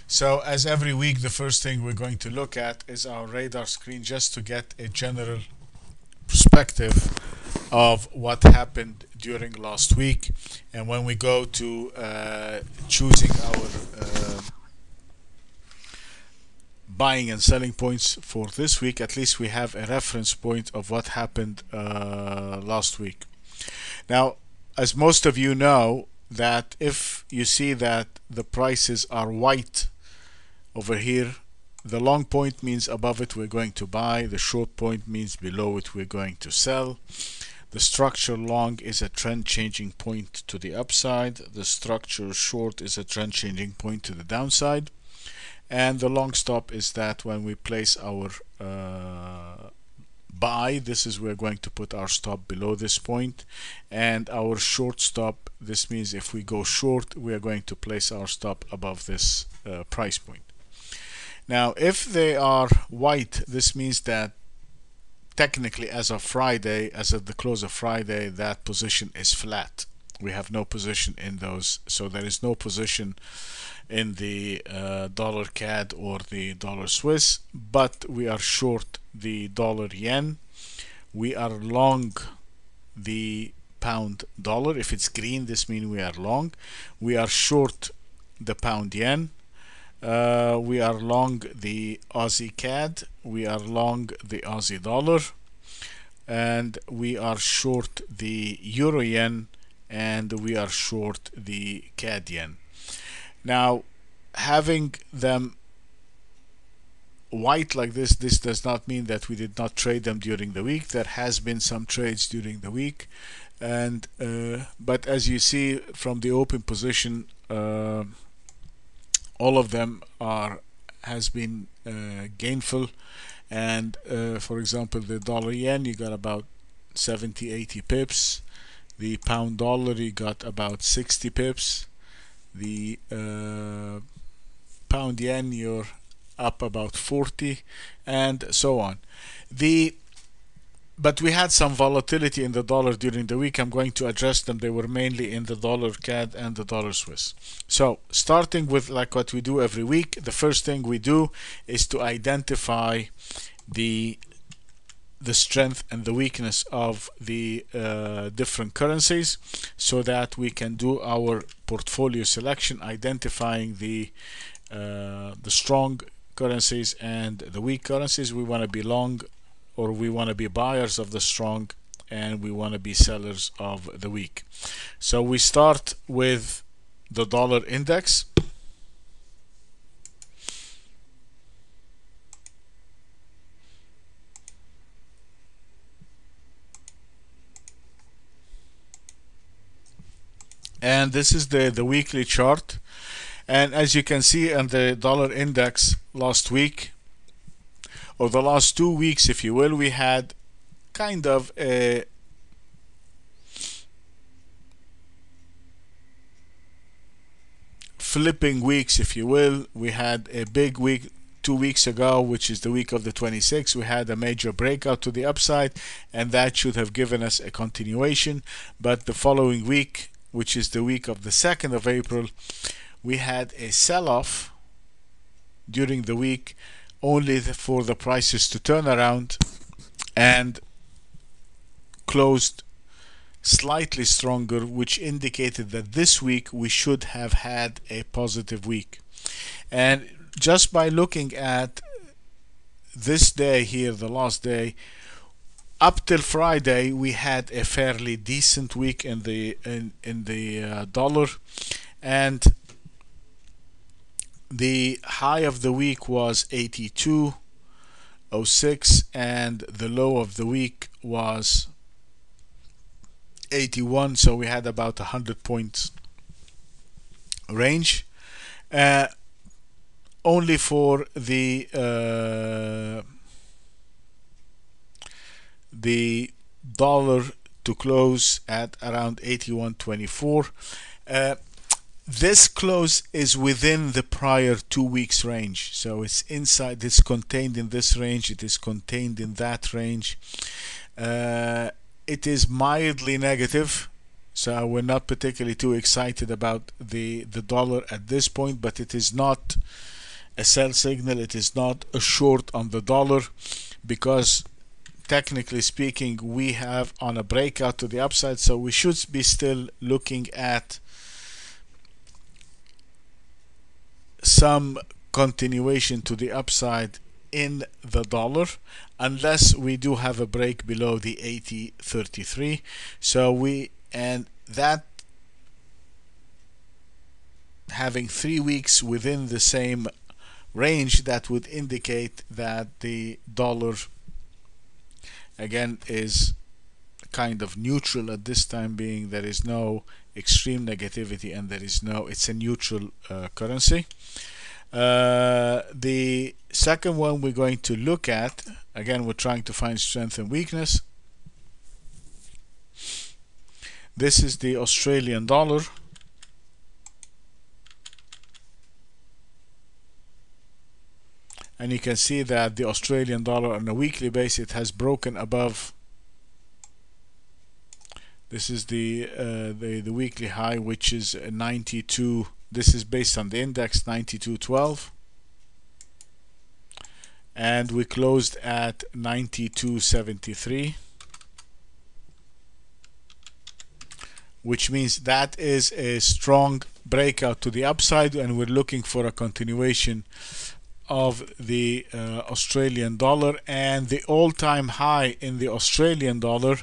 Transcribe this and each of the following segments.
So as every week, the first thing we're going to look at is our radar screen just to get a general perspective of what happened during last week. And when we go to choosing our buying and selling points for this week, at least we have a reference point of what happened last week. Now, as most of you know, that if you see that the prices are white over here, the long point means above it we're going to buy, the short point means below it we're going to sell. The structure long is a trend changing point to the upside, the structure short is a trend changing point to the downside, and the long stop is that when we place our buy, this is we're going to put our stop below this point, and our short stop, this means if we go short we are going to place our stop above this price point. Now if they are white, this means that technically as of Friday, as of the close of Friday, that position is flat. We have no position in those, so there is no position in the dollar CAD or the dollar Swiss, but we are short the dollar yen, we are long the pound dollar. If it's green, this means we are long. We are short the pound yen, we are long the Aussie CAD, we are long the Aussie dollar, and we are short the Euro yen, and we are short the CAD yen. Now, having them white like this does not mean that we did not trade them during the week. There has been some trades during the week, and but as you see from the open position, all of them has been gainful. And for example, the dollar yen, you got about 70-80 pips. The pound dollar, you got about 60 pips. The pound yen, you're up about 40, and so on. But we had some volatility in the dollar during the week. I'm going to address them. They were mainly in the dollar CAD and the dollar Swiss. So starting with like what we do every week, the first thing we do is to identify the strength and the weakness of the different currencies, so that we can do our portfolio selection, identifying the strong currencies and the weak currencies. We want to be long, or we want to be buyers of the strong, and we want to be sellers of the weak. So we start with the dollar index. And this is the weekly chart. And as you can see on the dollar index last week, or the last 2 weeks if you will, we had kind of a flipping weeks if you will. We had a big week 2 weeks ago, which is the week of the 26th. We had a major breakout to the upside, and that should have given us a continuation. But the following week, which is the week of the 2nd of April, we had a sell-off during the week, only for the prices to turn around and closed slightly stronger, which indicated that this week we should have had a positive week. And just by looking at this day here, the last day, up till Friday, we had a fairly decent week in the dollar, and the high of the week was 82.06, and the low of the week was 81. So we had about 100 points range, only for the dollar to close at around 81.24. This close is within the prior 2 weeks range, so it's inside, it's contained in this range, it is contained in that range. It is mildly negative, So we're not particularly too excited about the dollar at this point, but it is not a sell signal, it is not a short on the dollar, because technically speaking we have on a breakout to the upside, so we should be still looking at some continuation to the upside in the dollar, unless we do have a break below the 80.33. And that, having 3 weeks within the same range, that would indicate that the dollar again is kind of neutral at this time being. There is no extreme negativity, and it's a neutral currency. The second one we're going to look at, again we're trying to find strength and weakness. This is the Australian dollar. And you can see that the Australian dollar on a weekly basis, it has broken above. This is the weekly high, which is 92. This is based on the index 92.12, and we closed at 92.73, which means that is a strong breakout to the upside, and we're looking for a continuation of the Australian dollar. And the all-time high in the Australian dollar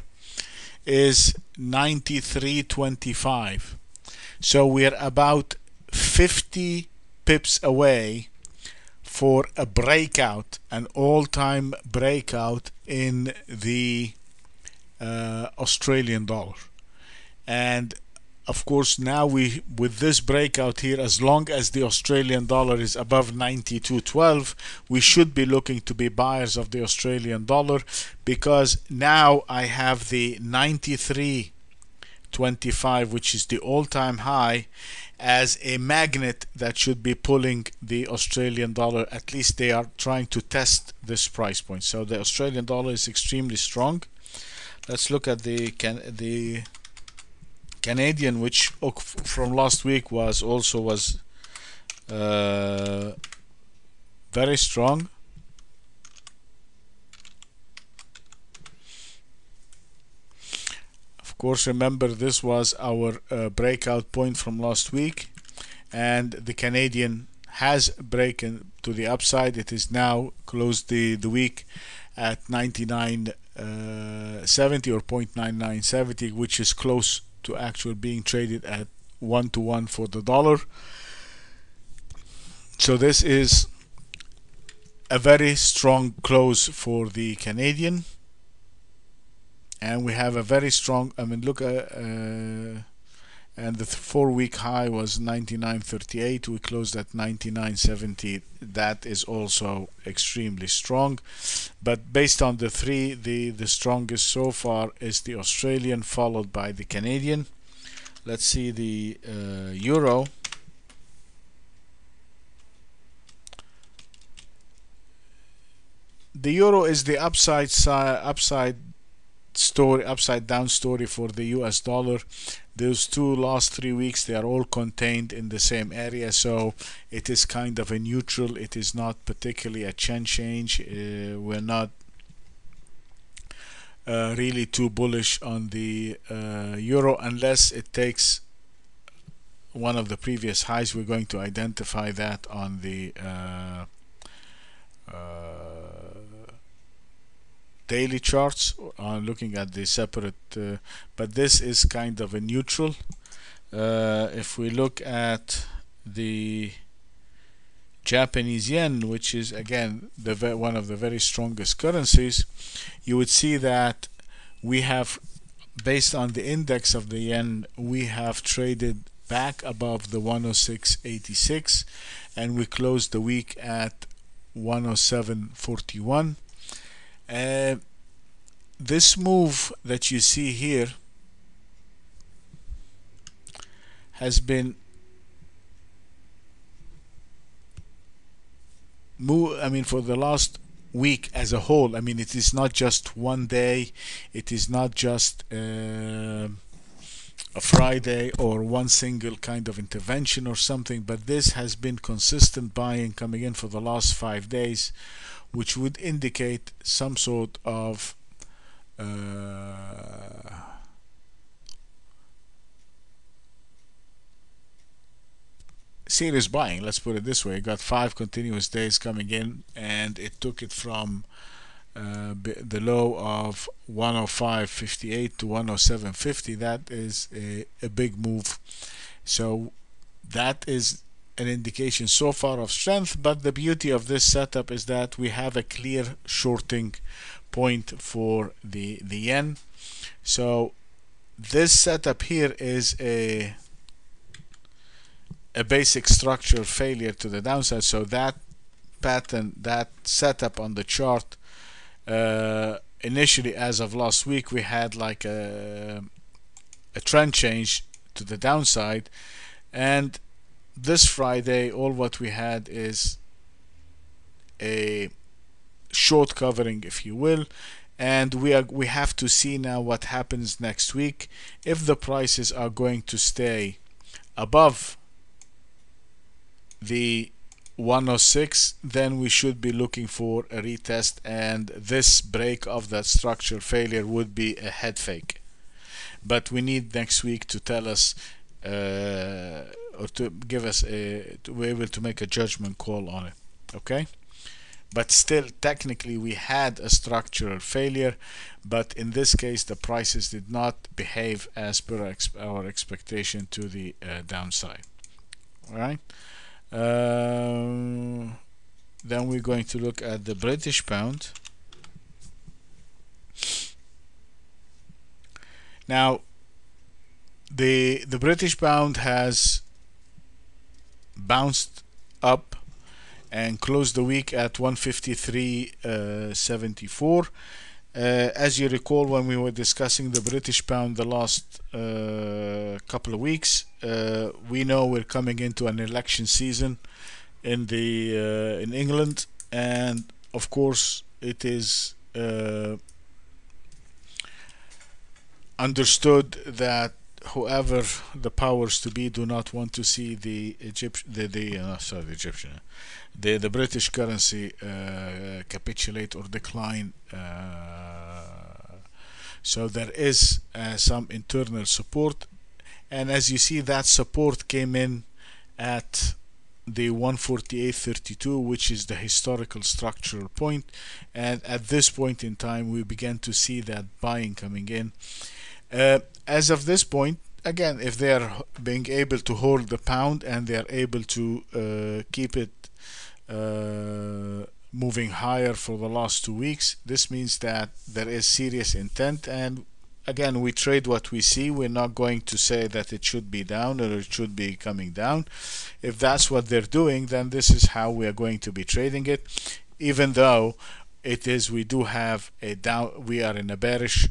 is 93.25. So we're about 50 pips away for a breakout, an all-time breakout in the Australian dollar. And of course, now with this breakout here, as long as the Australian dollar is above 92.12, we should be looking to be buyers of the Australian dollar, because now I have the 93.25, which is the all-time high, as a magnet that should be pulling the Australian dollar. At least they are trying to test this price point. So the Australian dollar is extremely strong. Let's look at the Canadian, which from last week was very strong. Of course, remember this was our breakout point from last week, and the Canadian has broken to the upside. It is now closed the week at 99.70 or 0.9970, which is close to actual being traded at 1-to-1 for the dollar. So this is a very strong close for the Canadian, and we have a very strong, look at and the 4-week high was 99.38. We closed at 99.70. That is also extremely strong, but based on the three, the strongest so far is the Australian, followed by the Canadian. Let's see the euro. The euro is the upside down story for the US dollar. Those last 3 weeks, they are all contained in the same area, so it is kind of a neutral. It is not particularly a change. We're not really too bullish on the euro unless it takes one of the previous highs. We're going to identify that on the daily charts, looking at the separate, but this is kind of a neutral. If we look at the Japanese yen, which is again one of the very strongest currencies, you would see that we have, based on the index of the yen, we have traded back above the 106.86, and we closed the week at 107.41. This move that you see here has been for the last week as a whole. It is not just one day, it is not just a Friday or one single kind of intervention or something, but this has been consistent buying coming in for the last 5 days, which would indicate some sort of serious buying. Let's put it this way: it got 5 continuous days coming in, and it took it from the low of 105.58 to 107.50. That is a big move. So that is an indication so far of strength, but the beauty of this setup is that we have a clear shorting point for the yen. So this setup here is a basic structural failure to the downside. So that pattern, that setup on the chart, initially as of last week, we had like a trend change to the downside, and this Friday all what we had is a short covering, if you will, and we have to see now what happens next week. If the prices are going to stay above the 106, then we should be looking for a retest, and this break of that structural failure would be a head fake. But we need next week to tell us or to give us to be able to make a judgment call on it. Okay, but still technically we had a structural failure, but in this case the prices did not behave as per our expectation to the downside. All right. Then we're going to look at the British pound. Now the British pound has bounced up and closed the week at 153.74. As you recall, when we were discussing the British pound the last couple of weeks, we know we're coming into an election season in England, and of course it is understood that whoever the powers to be do not want to see the British currency capitulate or decline. So there is some internal support, and as you see, that support came in at the 148.32, which is the historical structural point, and at this point in time we began to see that buying coming in. As of this point, again, if they are being able to hold the pound and they are able to keep it moving higher for the last 2 weeks, this means that there is serious intent. And again, we trade what we see. We're not going to say that it should be down or it should be coming down. If that's what they're doing, then this is how we are going to be trading it, even though it is, we do have a down, we are in a bearish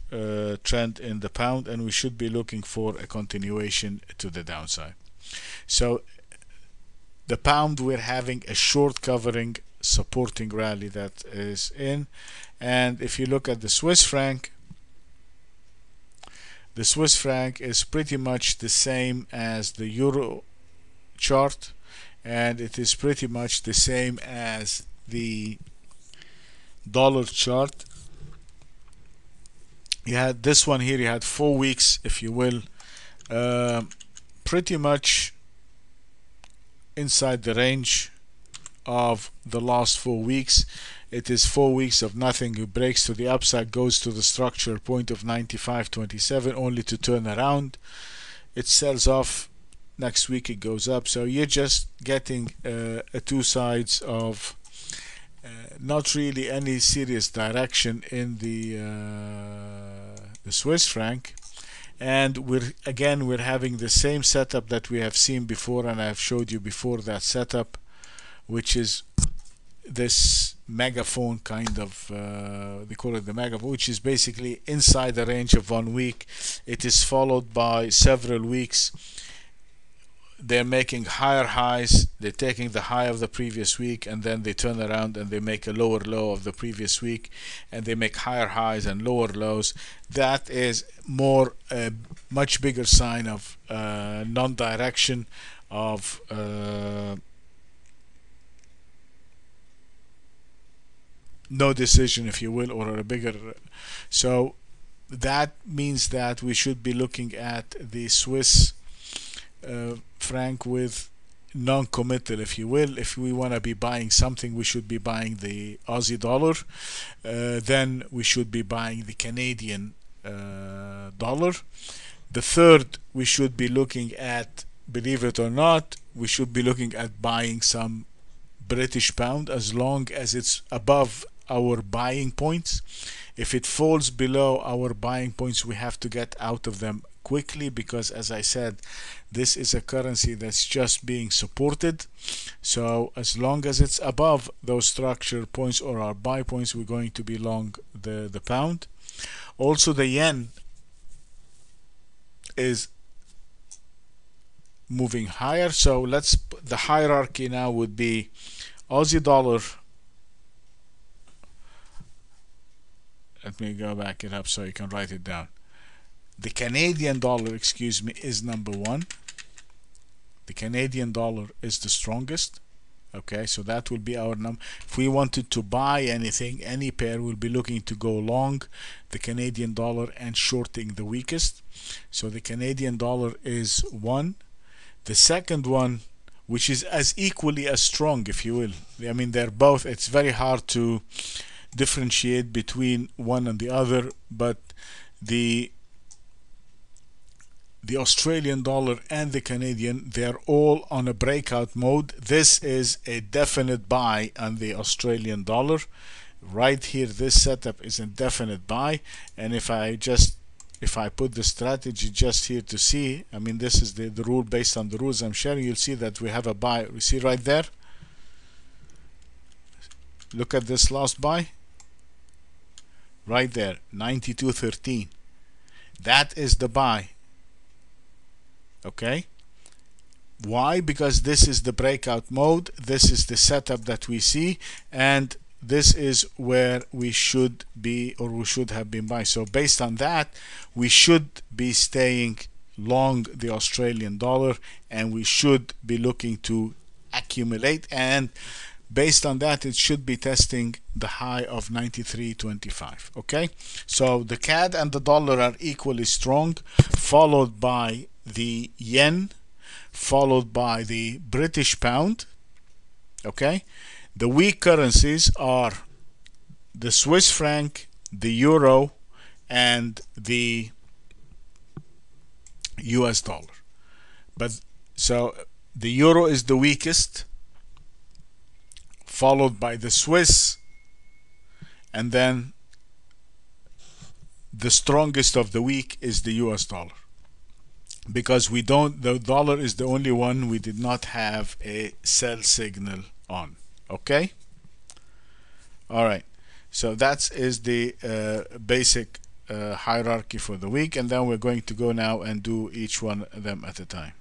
trend in the pound, and we should be looking for a continuation to the downside. So the pound, we're having a short covering supporting rally that is in. And if you look at the Swiss franc is pretty much the same as the euro chart, and it is pretty much the same as the dollar chart. You had this one here, you had 4 weeks, if you will, pretty much inside the range of the last 4 weeks. It is 4 weeks of nothing. It breaks to the upside, goes to the structural point of 95.27, only to turn around. It sells off. Next week it goes up. So you're just getting two sides of not really any serious direction in the Swiss franc. And we're having the same setup that we have seen before, and I've showed you before that setup, which is this megaphone kind of, they call it the megaphone, which is basically inside the range of 1 week. It is followed by several weeks they're making higher highs, they're taking the high of the previous week, and then they turn around and they make a lower low of the previous week, and they make higher highs and lower lows. That is more a much bigger sign of non-direction, of no decision, if you will, or a bigger. So that means that we should be looking at the Swiss franc with non-committal, if you will. If we want to be buying something, we should be buying the Aussie dollar. Then we should be buying the Canadian dollar. The third, we should be looking at, believe it or not, we should be looking at buying some British pound as long as it's above our buying points. If it falls below our buying points, we have to get out of them quickly, because as I said, this is a currency that's just being supported. So as long as it's above those structure points or our buy points, we're going to be long the pound. Also, the yen is moving higher. So the hierarchy now would be Aussie dollar. Let me go back it up so you can write it down. The Canadian dollar, excuse me, is number one. The Canadian dollar is the strongest. Okay, so that will be our number. If we wanted to buy anything, any pair, we'll be looking to go long the Canadian dollar and shorting the weakest. So the Canadian dollar is one. The second one, which is as equally as strong, if you will. I mean, they're both, it's very hard to differentiate between one and the other, but the Australian dollar and the Canadian, they're all on a breakout mode. This is a definite buy on the Australian dollar. Right here, this setup is a definite buy. And if I put the strategy just here to see, I mean, this is the rule based on the rules I'm sharing, you'll see that we have a buy. You see right there? Look at this last buy. Right there, 92.13. That is the buy. Okay, why? Because this is the breakout mode, this is the setup that we see, and this is where we should be, or we should have been buying. So based on that, we should be staying long the Australian dollar, and we should be looking to accumulate, and based on that, it should be testing the high of 93.25. Okay, so the CAD and the dollar are equally strong, followed by the yen, followed by the British pound. Okay, the weak currencies are the Swiss franc, the euro, and the US dollar. But so the euro is the weakest, followed by the Swiss, and then the strongest of the weak is the US dollar. Because the dollar is the only one we did not have a sell signal on. Okay, all right, so that is the basic hierarchy for the week, and then we're going to go now and do each one of them at a time.